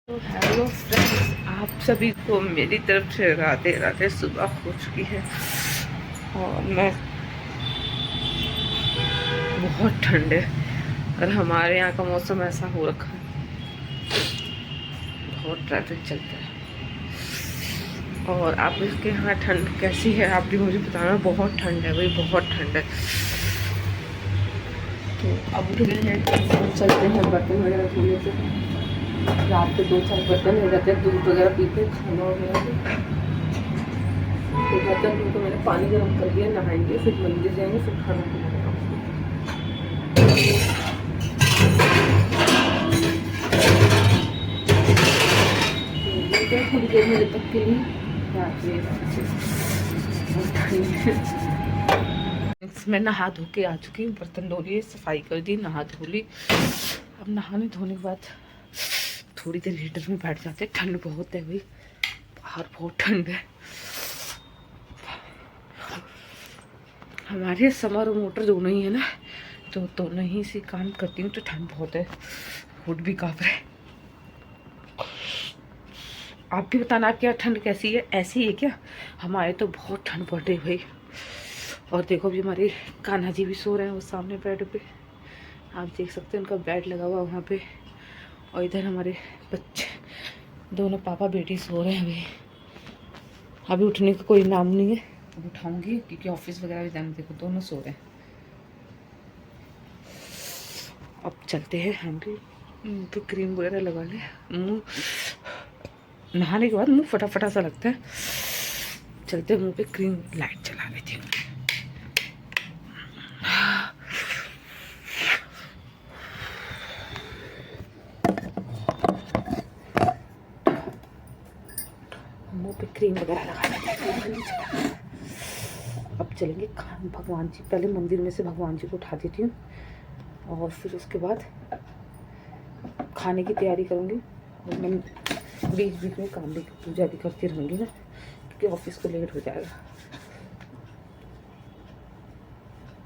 तो hello friends, आप सभी को मेरी तरफ से राधे राधे। सुबह हो चुकी है और मैं बहुत ठंड है और हमारे यहाँ का मौसम ऐसा हो रखा है, बहुत ट्रैफिक चलता है। और आप इसके यहाँ ठंड कैसी है आप भी मुझे बताना। बहुत ठंड है भाई, बहुत ठंड है। तो अब उठ गए हैं, चलते हैं बर्तन वगैरह धोने से। रात के 2-4 बर्तन हो जाते हैं, दूध वगैरह पीते, खाना वगैरह। तो बर्तन को मैंने पानी गर्म कर दिया, नहाएंगे फिर मंदिर जाएंगे, फिर खाना बनाएंगे। थोड़ी देर में, जब तक के लिए मैं नहा धो के आ चुकी हूँ। बर्तन धो लिए, सफाई कर दी, नहा धो ली। अब नहाने धोने के बाद थोड़ी देर हीटर में बैठ जाते। ठंड बहुत है भाई, बाहर बहुत ठंड है। हमारे समर और मोटर दोनों ही है ना, तो दोनों ही से काम करती हूँ। तो ठंड बहुत है, हुड भी काँप रहा है। आप भी बताना क्या ठंड कैसी है, ऐसी है क्या? हमारे तो बहुत ठंड पड़ रही भाई। और देखो भी हमारे कान्हा जी भी सो रहे हैं वो सामने बेड पे, आप देख सकते हैं उनका बेड लगा हुआ वहाँ पे। और इधर हमारे बच्चे दोनों पापा बेटी सो रहे हैं अभी। अभी उठने का कोई नाम नहीं है, अब उठाऊंगी क्योंकि ऑफिस वगैरह भी जाना। देखो दोनों सो रहे हैं। अब चलते हैं हम भी, तो क्रीम वगैरह लगा ले। मुँह नहाने के बाद मुँह फटाफटा सा लगता है। चलते मुँह पे क्रीम लाइट चला लेती हूँ। मुँह पे क्रीम वगैरह लगा लेते हैं। अब चलेंगे भगवान जी, पहले मंदिर में से भगवान जी को उठा देती हूँ और फिर उसके बाद खाने की तैयारी करूँगी। और मैं बीच बीच में काम भी, पूजा भी करती रहूँगी ना, क्योंकि ऑफिस को लेट हो जाएगा।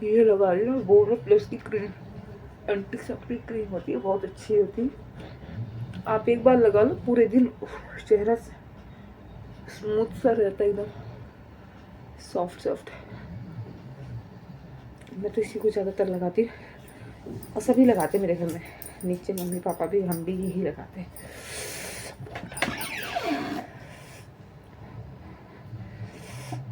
ये लगा रही हूँ बोरोप्लस की क्रीम, एंटीसेप्टिक क्रीम होती है, बहुत अच्छी होती है। आप एक बार लगा लो, पूरे दिन चेहरा स्मूथ सा रहता है, एकदम सॉफ्ट सॉफ्ट। मैं तो इसी को ज़्यादातर लगाती हूँ और सभी लगाते मेरे घर में, नीचे मम्मी पापा भी, हम भी यही लगाते हैं।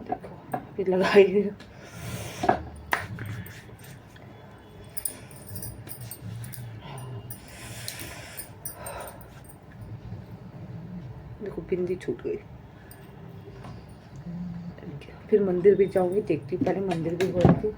देखो अभी लगाई है। देखो बिंदी छूट गई। फिर मंदिर भी जाऊंगी, देखती हूँ पहले मंदिर भी हो रही थी।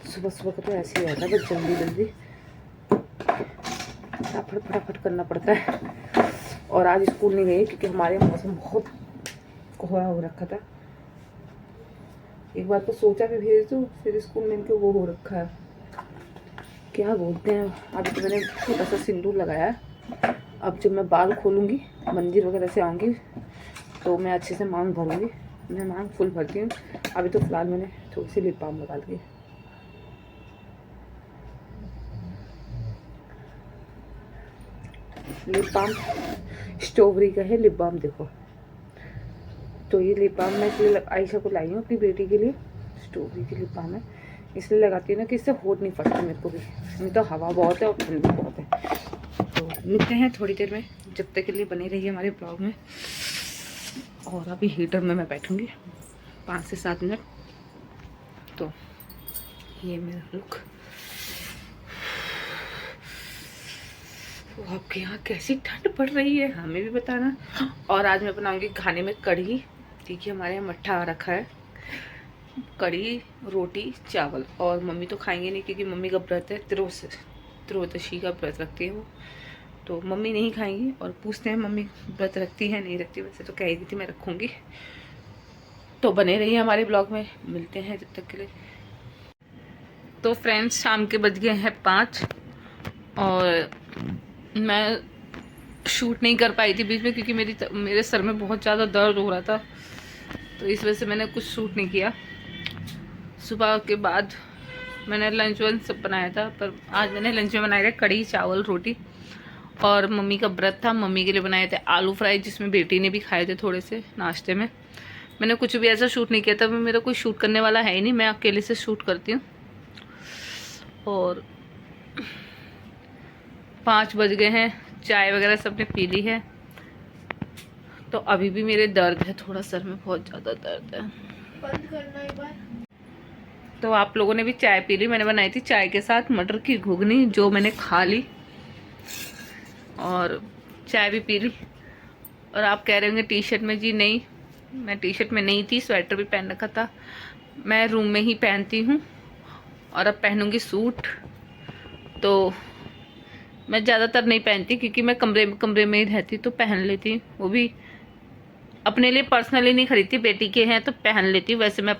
सुबह सुबह का तो ऐसे ही रहता है, बस जल्दी जल्दी फटाफट फटाफट करना पड़ता है। और आज स्कूल नहीं गई क्योंकि हमारे मौसम बहुत कोहरा हो रखा था। एक बार तो सोचा कि भेज दूँ, फिर स्कूल में इनके वो हो रखा है, क्या बोलते हैं। अभी तो मैंने छोटा सा सिंदूर लगाया है। अब जब मैं बाल खोलूँगी, मंदिर वगैरह से आऊँगी, तो मैं अच्छे से मांग भरूँगी। मैं मांग फुल भरती हूँ। अभी तो फिलहाल मैंने थोड़ी सी लिप बाम लगा ली। लिप बाम स्ट्रॉबेरी का है लिप बाम, देखो। तो ये लिप बाम मैं इसलिए आयशा को लाई हूँ अपनी बेटी के लिए। स्ट्रॉबेरी की लिप बाम है, इसलिए लगाती हूँ ना कि इससे होठ नहीं फटता मेरे को भी, नहीं तो हवा बहुत है और ठंडी बहुत है। तो मिलते हैं थोड़ी देर में, जब तक के लिए बने रहिए हमारे ब्लॉग में। और अभी हीटर में मैं बैठूँगी 5 से 7 मिनट। तो ये मेरा लुक। तो आपके यहाँ कैसी ठंड पड़ रही है हमें भी बताना। और आज मैं बनाऊंगी खाने में कढ़ी। देखिए हमारे यहाँ मट्ठा आ रखा है, कढ़ी रोटी चावल। और मम्मी तो खाएंगे नहीं क्योंकि मम्मी का व्रत है, त्रोदशी का व्रत रखती है वो, तो मम्मी नहीं खाएंगी। और पूछते हैं मम्मी व्रत रखती है नहीं रखती, वैसे तो कह रही थी मैं रखूँगी। तो बने रहिए हमारे ब्लॉग में, मिलते हैं जब तक के लिए। तो फ्रेंड्स शाम के बज गए हैं 5 और मैं शूट नहीं कर पाई थी बीच में, क्योंकि मेरे सर में बहुत ज़्यादा दर्द हो रहा था, तो इस वजह से मैंने कुछ शूट नहीं किया। सुबह के बाद मैंने लंच वंच सब बनाया था, पर आज मैंने लंच में बनाया था कढ़ी चावल रोटी, और मम्मी का व्रत था, मम्मी के लिए बनाए थे आलू फ्राई, जिसमें बेटी ने भी खाए थे थोड़े से नाश्ते में। मैंने कुछ भी ऐसा शूट नहीं किया था, मेरा कोई शूट करने वाला है ही नहीं, मैं अकेले से शूट करती हूँ। और 5 बज गए हैं, चाय वगैरह सबने पी ली है, तो अभी भी मेरे दर्द है, थोड़ा सर में बहुत ज़्यादा दर्द है। बंद करना एक बार। तो आप लोगों ने भी चाय पी ली, मैंने बनाई थी चाय के साथ मटर की घुगनी, जो मैंने खा ली और चाय भी पी ली। और आप कह रहे होंगे टी शर्ट में, जी नहीं, मैं टी शर्ट में नहीं थी, स्वेटर भी पहन रखा था, मैं रूम में ही पहनती हूँ, और अब पहनूंगी सूट। तो मैं ज़्यादातर नहीं पहनती, क्योंकि मैं कमरे में ही रहती, तो पहन लेती, वो भी अपने लिए पर्सनली नहीं खरीदती, बेटी के हैं तो पहन लेती हूँ, वैसे मैं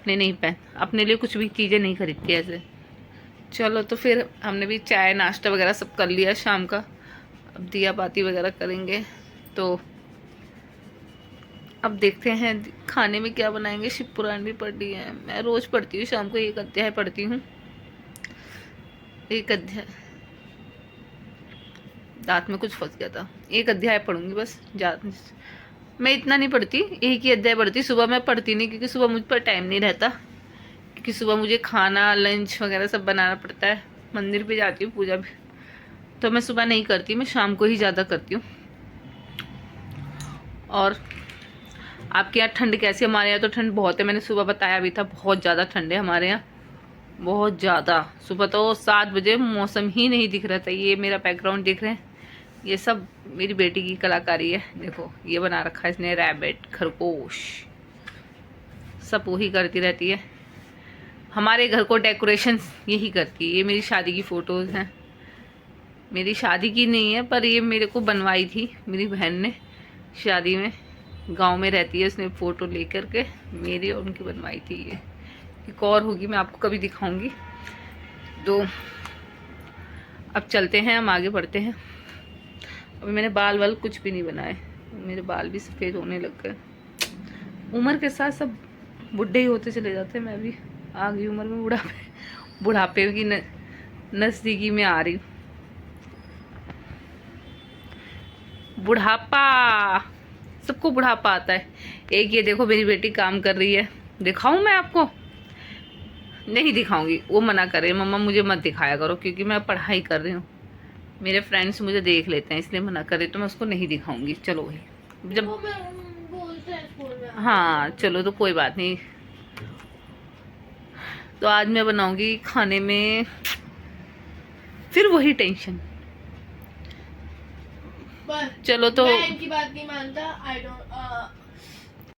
अपने लिए कुछ भी चीज़ें नहीं खरीदती ऐसे। चलो तो फिर हमने भी चाय नाश्ता वगैरह सब कर लिया शाम का, अब दिया बाती वगैरह करेंगे, तो अब देखते हैं खाने में क्या बनाएंगे। शिव पुराण भी पढ़ ली है, मैं रोज़ पढ़ती हूँ शाम को, 1 अध्याय पढ़ती हूँ, 1 अध्याय, दांत में कुछ फंस गया था, 1 अध्याय पढ़ूंगी बस, ज़्यादा मैं इतना नहीं पढ़ती, 1 ही अध्याय पढ़ती। सुबह मैं पढ़ती नहीं, क्योंकि सुबह मुझ पर टाइम नहीं रहता, क्योंकि सुबह मुझे खाना लंच वगैरह सब बनाना पड़ता है, मंदिर पे जाती हूँ पूजा भी, तो मैं सुबह नहीं करती, मैं शाम को ही ज़्यादा करती हूँ। और आपके यहाँ ठंड कैसी? हमारे यहाँ तो ठंड बहुत है, मैंने सुबह बताया भी था, बहुत ज़्यादा ठंड है हमारे यहाँ, बहुत ज़्यादा। सुबह तो 7 बजे मौसम ही नहीं दिख रहा था। ये मेरा बैकग्राउंड देख रहे हैं, ये सब मेरी बेटी की कलाकारी है। देखो ये बना रखा है इसने, रैबिट, खरगोश, सब वही करती रहती है, हमारे घर को डेकोरेशन यही करती है। ये मेरी शादी की फ़ोटोज़ हैं, मेरी शादी की नहीं है, पर ये मेरे को बनवाई थी मेरी बहन ने शादी में, गांव में रहती है, उसने फ़ोटो लेकर के मेरी और उनकी बनवाई थी। ये एक और होगी, मैं आपको कभी दिखाऊंगी। तो अब चलते हैं, हम आगे बढ़ते हैं। अभी मैंने बाल वाल कुछ भी नहीं बनाए, मेरे बाल भी सफ़ेद होने लग गए। उम्र के साथ सब बुढ़े ही होते चले जाते हैं, मैं भी आ गई उम्र में, बुढ़ापे की नज़दीकी में आ रही हूँ। बुढ़ापा, सबको बुढ़ापा आता है। एक ये देखो मेरी बेटी काम कर रही है, दिखाऊं मैं आपको? नहीं दिखाऊंगी, वो मना कर रही है, मम्मा मुझे मत दिखाया करो, क्योंकि मैं पढ़ाई कर रही हूँ, मेरे फ्रेंड्स मुझे देख लेते हैं, इसलिए मना कर रही, तो मैं उसको नहीं दिखाऊंगी। चलो भाई, जब बोलते हैं स्कूल में। हाँ चलो, तो कोई बात नहीं। तो आज मैं बनाऊंगी खाने में, फिर वही टेंशन। चलो तो मैं इनकी बात नहीं मानता, आई डोंट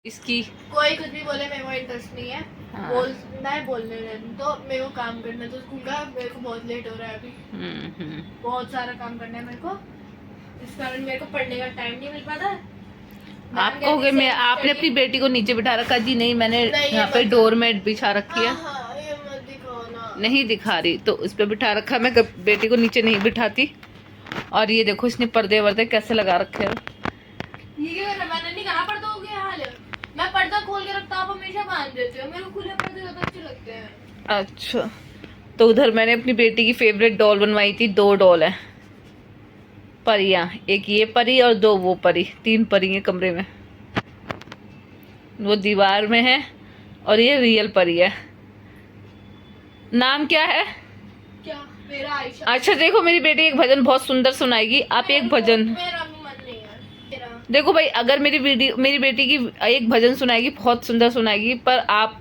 इसकी कोई कुछ भी बोले, मेरे को इंटरेस्ट नहीं है। हाँ। मैं बोलने रहती हूँ, तो मेरे को काम करना है, तो स्कूल का मेरे को बहुत लेट हो रहा है अभी। बहुत सारा काम करना है मेरे को, इस कारण मेरे को पढ़ने का टाइम नहीं मिल पाता। आप कहोगे मैं आपने अपनी बेटी को नीचे बिठा रखा? जी नहीं, मैंने यहाँ पे डोरमेट बिछा रखी है। ये मत दिखाओ ना। नहीं दिखा रही, तो उस पर बिठा रखा, मैं बेटी को नीचे नहीं बिठाती। और ये देखो इसने पर्दे वर्दे कैसे लगा रखे हैं। ये मैंने नहीं कहा पर्दा हो गया हाल, मैं पर्दा खोल के रखता, आप हमेशा बांध देते हो, मेरे को खुले पर्दे ज्यादा अच्छे लगते हैं। अच्छा, तो उधर मैंने अपनी बेटी की फेवरेट डॉल बनवाई थी, 2 डॉल है परियां, एक ये परी और 2 वो परी, 3 परी हैं कमरे में, वो दीवार में है, और ये रियल परी है। नाम क्या है? क्या? मेरा आयशा। अच्छा देखो, मेरी बेटी एक भजन बहुत सुंदर सुनाएगी, आप एक भजन। मेरा भी मन नहीं है मेरा। देखो भाई, अगर मेरी बेटी की एक भजन सुनाएगी, बहुत सुंदर सुनाएगी, पर आप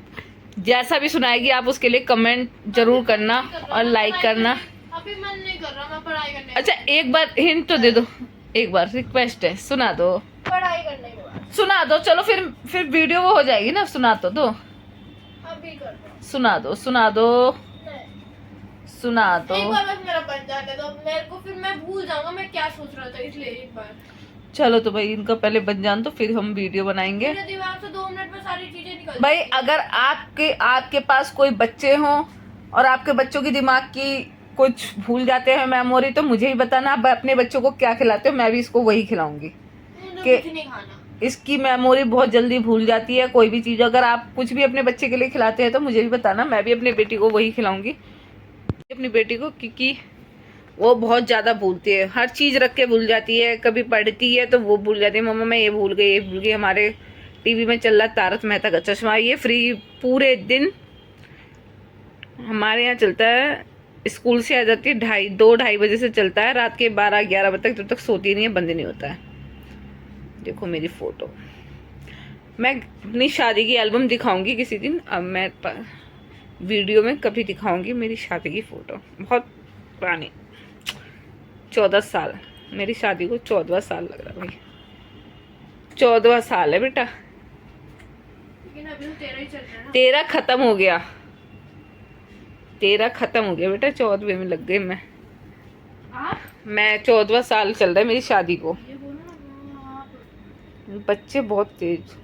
जैसा भी सुनाएगी आप उसके लिए कमेंट जरूर करना और लाइक करना। अभी मन नहीं कर रहा, मैं पढ़ाई करने। अच्छा एक बार हिंट तो दे दो, एक बार रिक्वेस्ट है, सुना दो। पढ़ाई करने के बाद सुना दो, चलो फिर वीडियो वो हो जाएगी ना, सुना तो दो। अभी कर दो। सुना दो, सुना दो, सुना दो। एक बार बस मेरा बन जाने दो, मेरे को फिर मैं भूल जाऊंगा मैं क्या सोच रहा था, इसलिए एक बार। चलो तो भाई इनका पहले बन जान, तो फिर हम वीडियो बनाएंगे। मेरे दिमाग से 2 मिनट में सारी चीजें निकल भाई अगर आपके पास कोई बच्चे हों और आपके बच्चों की दिमाग की कुछ भूल जाते हैं मेमोरी तो मुझे ही बताना, आप अपने बच्चों को क्या खिलाते हो, मैं भी इसको वही खिलाऊंगी। कि कुछ नहीं खाना। इसकी मेमोरी बहुत जल्दी भूल जाती है कोई भी चीज़। अगर आप कुछ भी अपने बच्चे के लिए खिलाते हैं तो मुझे भी बताना, मैं भी अपनी बेटी को वही खिलाऊंगी, अपनी बेटी को, क्योंकि वो बहुत ज़्यादा भूलती है, हर चीज़ रख के भूल जाती है। कभी पढ़ती है तो वो भूल जाती है, मम्मा मैं ये भूल गई, ये भूल गई। हमारे टीवी में चल रहा तारक मेहता का चश्मा, ये फ्री पूरे दिन हमारे यहाँ चलता है। स्कूल से आ जाती है 2-2:30 बजे से चलता है, रात के 12-11 बजे तक, जब तक सोती नहीं है बंद नहीं होता है। देखो मेरी फ़ोटो, मैं अपनी शादी की एल्बम दिखाऊंगी किसी दिन, अब मैं वीडियो में कभी दिखाऊंगी मेरी शादी की फ़ोटो, बहुत पुरानी, 14 साल, मेरी शादी को 14वां साल लग रहा है भाई, 14वां साल है बेटा। लेकिन अभी तो 13 ही चल रहा है ना। 13 खत्म हो गया, 13 खत्म हो गया बेटा, 14वें में लग गई मैं 14वां साल चल रहा है मेरी शादी को। ये बोलो ना आप। बच्चे बहुत तेज,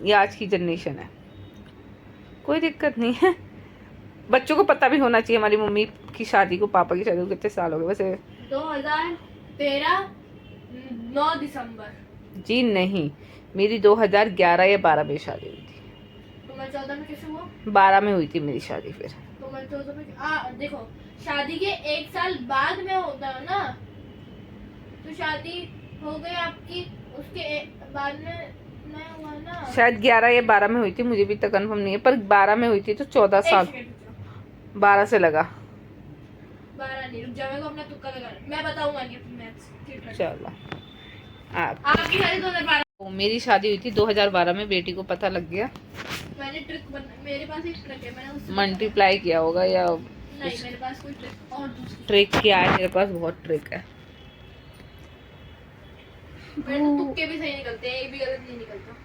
ये आज की जनरेशन है, कोई दिक्कत नहीं है। बच्चों को पता भी होना चाहिए हमारी मम्मी की शादी को, पापा की शादी को कितने साल हो गए वैसे। 2013 9 दिसंबर। जी नहीं, मेरी 2011 या 12 में शादी हुई थी। तो मैं 14 में कैसे हुआ? 12 में हुई थी मेरी शादी। फिर तो मैं 14 में देखो शादी के 1 साल बाद में होता है ना, तो शादी हो गई आपकी, उसके बाद में मैं हुआ ना, शायद 11 या 12 में हुई थी, मुझे भी तो कंफर्म नहीं है, पर 12 में हुई थी तो 14 साल 12 से लगा। 12 नहीं, रुक जा, मेरे को अपना तुक्का लगाना, मैं बताऊंगा नहीं अपनी मैथ्स। चलो आपकी शादी 2012। मेरी शादी हुई थी 2012 में, बेटी को पता लग गया, मैंने ट्रिक मेरे पास एक ट्रिक है, मैंने उससे मल्टीप्लाई किया होगा या नहीं, मेरे पास कोई ट्रिक और दूसरी ट्रिक किया है, मेरे पास बहुत ट्रिक है। मेरे तो तुक्के भी सही निकलते हैं, एक भी गलत नहीं निकलता।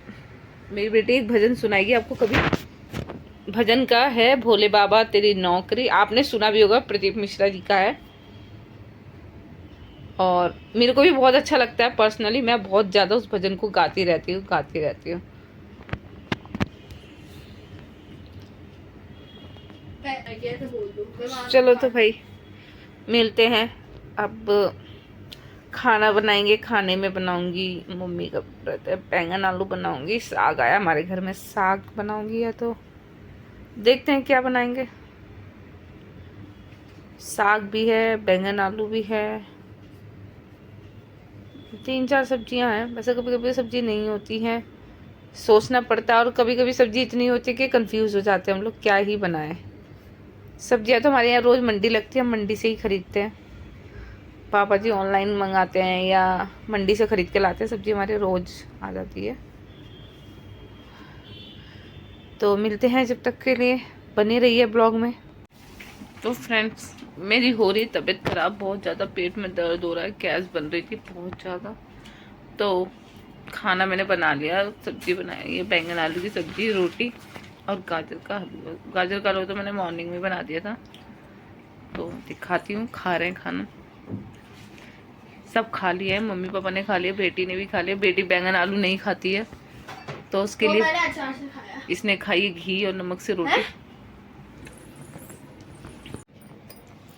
मेरी बेटी एक भजन सुनाएगी आपको कभी, भजन का है, भोले बाबा तेरी नौकरी, आपने सुना भी होगा, प्रदीप मिश्रा जी का है, और मेरे को भी बहुत अच्छा लगता है पर्सनली, मैं बहुत ज़्यादा उस भजन को गाती रहती हूँ। चलो तो भाई मिलते हैं, अब खाना बनाएंगे, खाने में बनाऊंगी, मम्मी का रहता है बैंगन आलू बनाऊंगी, साग आया हमारे घर में, साग बनाऊंगी, या तो देखते हैं क्या बनाएंगे। साग भी है, बैंगन आलू भी है, 3-4 सब्जियां हैं वैसे। कभी कभी सब्जी नहीं होती है, सोचना पड़ता है, और कभी कभी सब्जी इतनी होती है कि कंफ्यूज हो जाते हैं हम लोग क्या ही बनाएं। सब्जियां तो हमारे यहाँ रोज़ मंडी लगती है, हम मंडी से ही खरीदते हैं, पापा जी ऑनलाइन मंगाते हैं या मंडी से खरीद के लाते हैं, सब्जी हमारे रोज़ आ जाती है। तो मिलते हैं, जब तक के लिए बने रहिए ब्लॉग में। तो फ्रेंड्स मेरी हो रही तबीयत ख़राब, बहुत ज़्यादा पेट में दर्द हो रहा है, गैस बन रही थी बहुत ज़्यादा, तो खाना मैंने बना लिया, सब्जी बनाई है, बैंगन आलू की सब्जी, रोटी और गाजर का हलवा। गाजर का हलवा तो मैंने मॉर्निंग में बना दिया था, तो दिखाती हूँ। खा रहे हैं खाना, सब खा लिया है, मम्मी पापा ने खा लिया, बेटी ने भी खा लिया। बेटी बैंगन आलू नहीं खाती है, तो उसके लिए अचार से खाया। इसने खाई है घी और नमक से रोटी।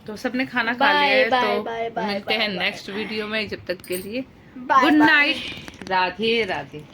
तो सबने खाना खा लिया है, तो मिलते हैं नेक्स्ट वीडियो में, जब तक के लिए गुड नाइट, राधे राधे।